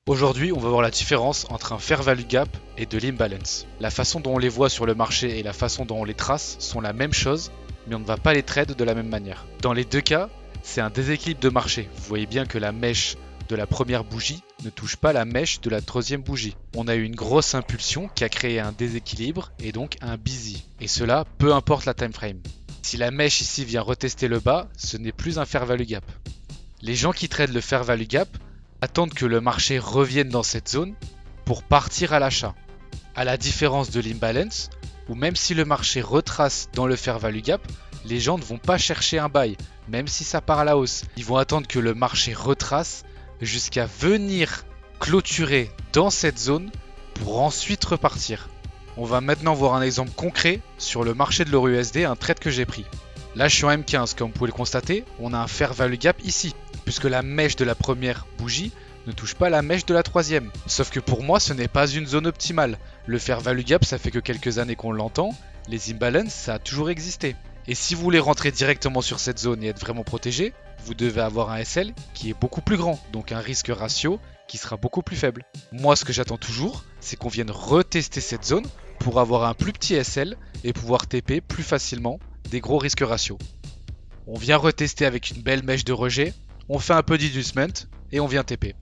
Aujourd'hui, on va voir la différence entre un fair value gap et de l'imbalance. La façon dont on les voit sur le marché et la façon dont on les trace sont la même chose, mais on ne va pas les trade de la même manière. Dans les deux cas, c'est un déséquilibre de marché. Vous voyez bien que la mèche de la première bougie ne touche pas la mèche de la troisième bougie. On a eu une grosse impulsion qui a créé un déséquilibre et donc un busy. Et cela, peu importe la time frame. Si la mèche ici vient retester le bas, ce n'est plus un fair value gap. Les gens qui tradent le fair value gap attendent que le marché revienne dans cette zone pour partir à l'achat. À la différence de l'imbalance, où même si le marché retrace dans le fair value gap, les gens ne vont pas chercher un buy, même si ça part à la hausse. Ils vont attendre que le marché retrace jusqu'à venir clôturer dans cette zone pour ensuite repartir. On va maintenant voir un exemple concret sur le marché de l'euro USD, un trade que j'ai pris. Là je suis en M15, comme vous pouvez le constater, on a un fair value gap ici, puisque la mèche de la première bougie ne touche pas la mèche de la troisième. Sauf que pour moi ce n'est pas une zone optimale. Le fair value gap ça fait que quelques années qu'on l'entend, les imbalances ça a toujours existé. Et si vous voulez rentrer directement sur cette zone et être vraiment protégé, vous devez avoir un SL qui est beaucoup plus grand, donc un risque ratio qui sera beaucoup plus faible. Moi ce que j'attends toujours, c'est qu'on vienne retester cette zone pour avoir un plus petit SL et pouvoir TP plus facilement des gros risques ratios. On vient retester avec une belle mèche de rejet, on fait un peu d'inducement et on vient TP.